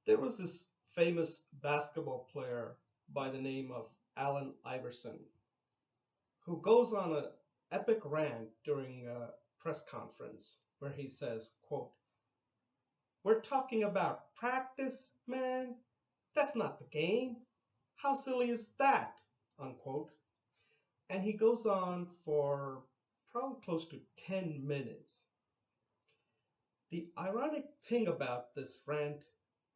There was this famous basketball player by the name of Allen Iverson who goes on an epic rant during a press conference where he says, quote, "We're talking about practice, man. That's not the game. How silly is that?" Unquote. And he goes on for probably close to 10 minutes. The ironic thing about this rant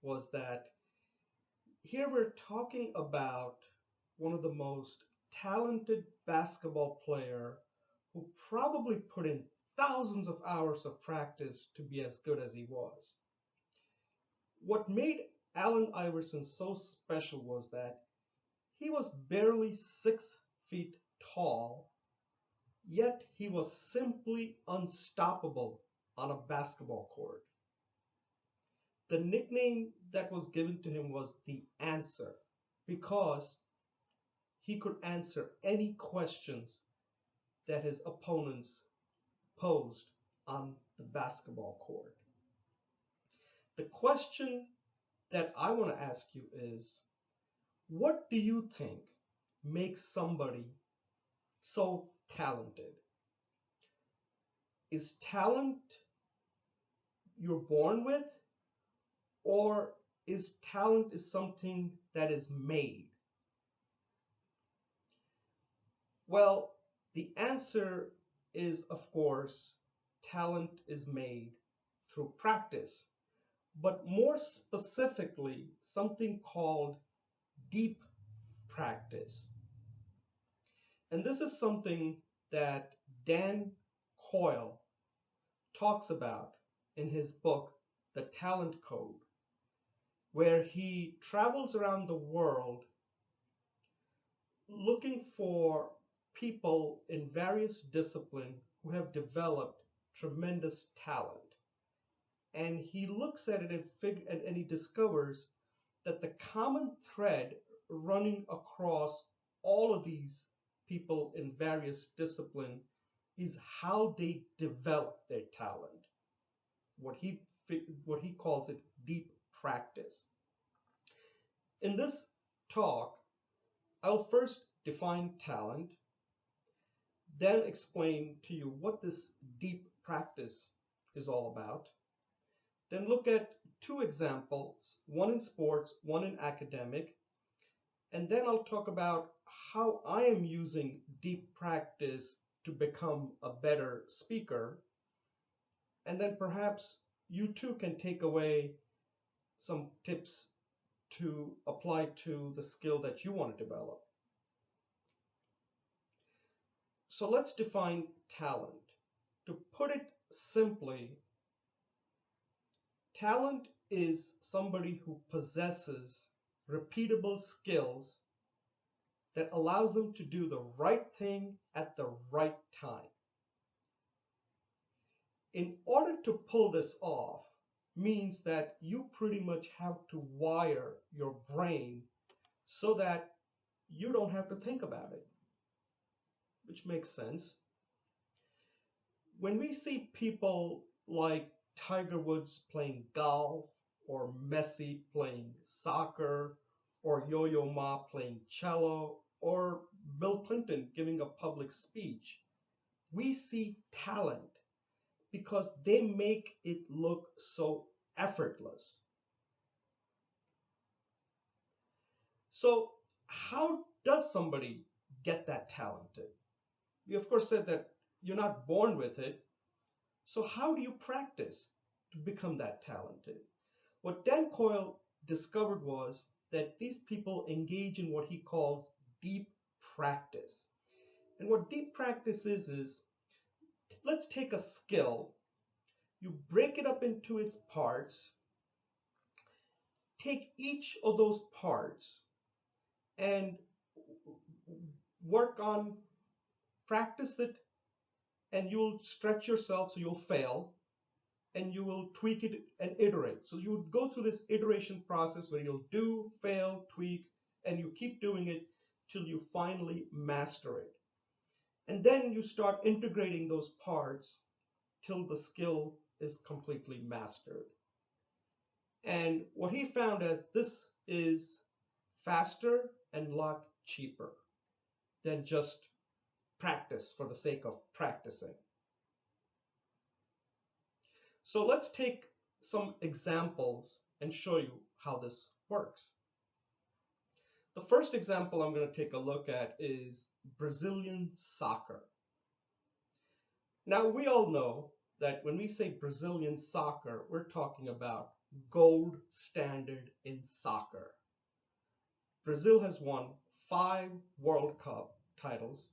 was that here we're talking about one of the most talented basketball player who probably put in thousands of hours of practice to be as good as he was. What made Allen Iverson so special was that he was barely 6 feet tall, yet he was simply unstoppable on a basketball court. The nickname that was given to him was the answer because he could answer any questions that his opponents posed on the basketball court. The question that I want to ask you is, what do you think makes somebody so talented? Is talent you're born with, or is talent is something that is made? Well, the answer is, of course, talent is made through practice, but more specifically, something called deep practice. And this is something that Dan Coyle talks about in his book, The Talent Code, where he travels around the world looking for people in various disciplines who have developed tremendous talent. And he looks at it and he discovers that the common thread running across all of these people in various disciplines is how they develop their talent. What he calls it deep practice. In this talk, I'll first define talent, then explain to you what this deep practice is all about, then look at two examples, one in sports, one in academic, and then I'll talk about how I am using deep practice to become a better speaker, and then perhaps you too can take away some tips to apply to the skill that you want to develop. So let's define talent. To put it simply, talent is somebody who possesses repeatable skills that allows them to do the right thing at the right time. In order to pull this off means that you pretty much have to wire your brain so that you don't have to think about it, which makes sense. When we see people like Tiger Woods playing golf, or Messi playing soccer, or Yo-Yo Ma playing cello, or Bill Clinton giving a public speech, we see talent because they make it look so effortless. So how does somebody get that talented? We of course said that you're not born with it. So how do you practice to become that talented? What Dan Coyle discovered was that these people engage in what he calls deep practice. And what deep practice is let's take a skill, you break it up into its parts, take each of those parts and work on, practice it, and you'll stretch yourself so you'll fail, and you will tweak it and iterate. So you would go through this iteration process where you'll do, fail, tweak, and you keep doing it till you finally master it. And then you start integrating those parts till the skill is completely mastered. And what he found is this is faster and a lot cheaper than just practice for the sake of practicing. So let's take some examples and show you how this works. The first example I'm going to take a look at is Brazilian soccer. Now, we all know that when we say Brazilian soccer, we're talking about gold standard in soccer. Brazil has won 5 World Cup titles,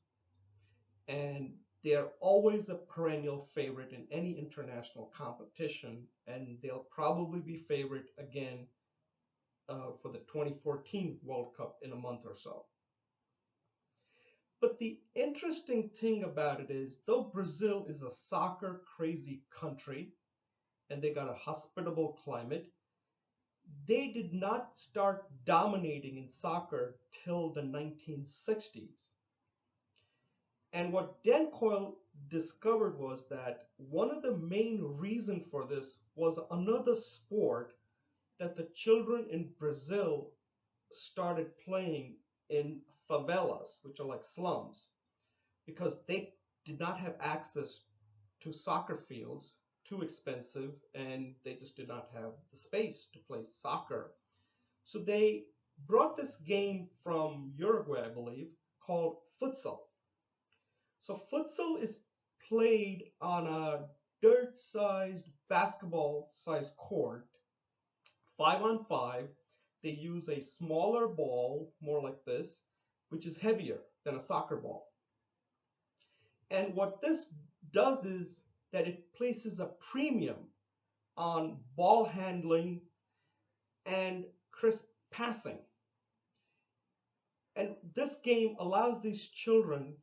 and they're always a perennial favorite in any international competition, and they'll probably be favorite again for the 2014 World Cup in a month or so. But the interesting thing about it is, though Brazil is a soccer crazy country and they got a hospitable climate, they did not start dominating in soccer till the 1960s. And what Dan Coyle discovered was that one of the main reasons for this was another sport that the children in Brazil started playing in favelas, which are like slums, because they did not have access to soccer fields, too expensive, and they just did not have the space to play soccer. So they brought this game from Uruguay, I believe, called futsal. So futsal is played on a dirt-sized basketball-sized court, 5-on-5. They use a smaller ball, more like this, which is heavier than a soccer ball. And what this does is that it places a premium on ball handling and crisp passing. And this game allows these children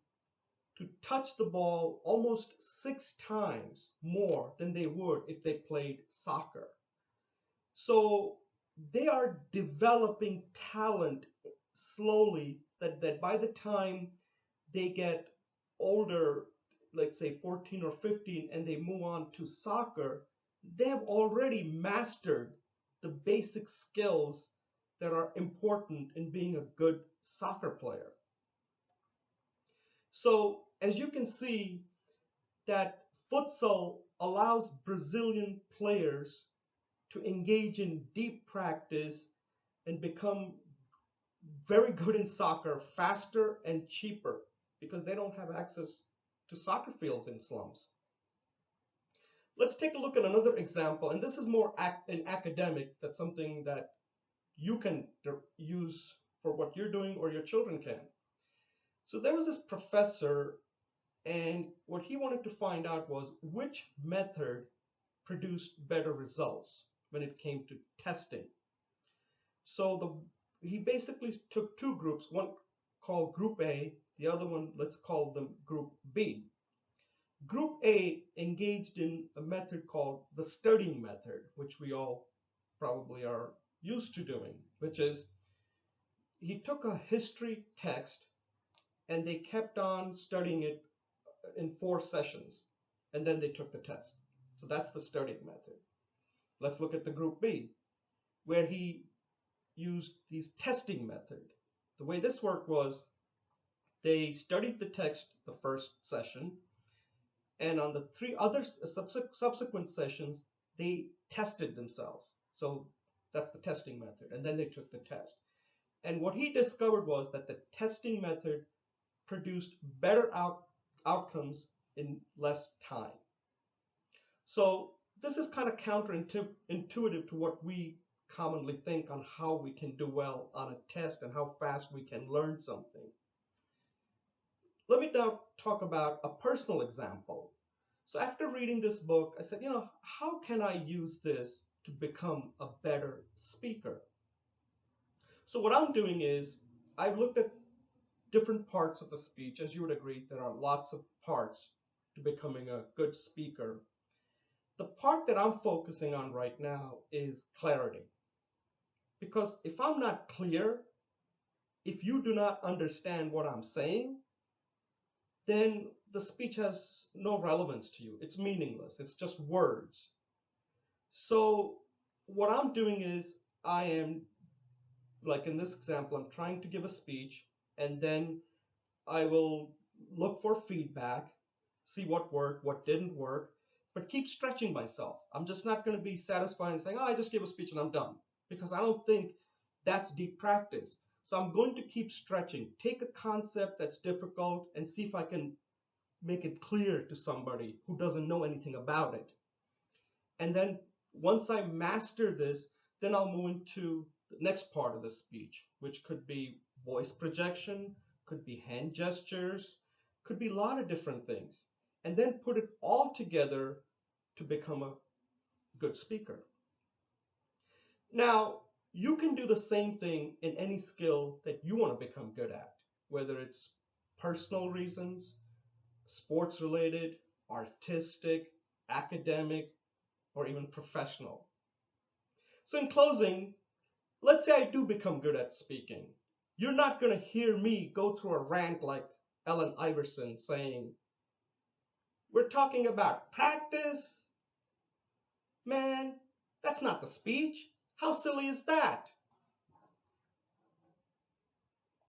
to touch the ball almost 6 times more than they would if they played soccer. So they are developing talent slowly that by the time they get older, like say 14 or 15, and they move on to soccer, they have already mastered the basic skills that are important in being a good soccer player. So as you can see, that futsal allows Brazilian players to engage in deep practice and become very good in soccer faster and cheaper because they don't have access to soccer fields in slums. Let's take a look at another example, and this is more an academic. That's something that you can use for what you're doing or your children can. So there was this professor, and what he wanted to find out was which method produced better results when it came to testing. So he basically took 2 groups, one called Group A, the other one, let's call them Group B. Group A engaged in a method called the studying method, which we all probably are used to doing, which is he took a history text and they kept on studying it in 4 sessions, and then they took the test. So that's the studying method. Let's look at the Group B, where he used these testing method. The way this worked was they studied the text the first session, and on the 3 other subsequent sessions, they tested themselves. So that's the testing method, and then they took the test. And what he discovered was that the testing method produced better outcomes in less time. So this is kind of counterintuitive to what we commonly think on how we can do well on a test and how fast we can learn something. Let me now talk about a personal example. So after reading this book, I said, how can I use this to become a better speaker? So what I'm doing is I've looked at different parts of the speech. As you would agree, there are lots of parts to becoming a good speaker. The part that I'm focusing on right now is clarity. Because if I'm not clear, if you do not understand what I'm saying, then the speech has no relevance to you. It's meaningless. It's just words. So what I'm doing is I am, like in this example, I'm trying to give a speech, and then I will look for feedback, see what worked, what didn't work, but keep stretching myself. I'm just not going to be satisfied and saying, oh, I just gave a speech and I'm done, because I don't think that's deep practice. So I'm going to keep stretching, take a concept that's difficult and see if I can make it clear to somebody who doesn't know anything about it. And then once I master this, then I'll move into the next part of the speech, which could be voice projection, could be hand gestures, could be a lot of different things. And then put it all together to become a good speaker. Now, you can do the same thing in any skill that you want to become good at, whether it's personal reasons, sports related, artistic, academic, or even professional. So, in closing, let's say I do become good at speaking. You're not going to hear me go through a rant like Ellen Iverson saying, we're talking about practice. Man, that's not the speech. How silly is that?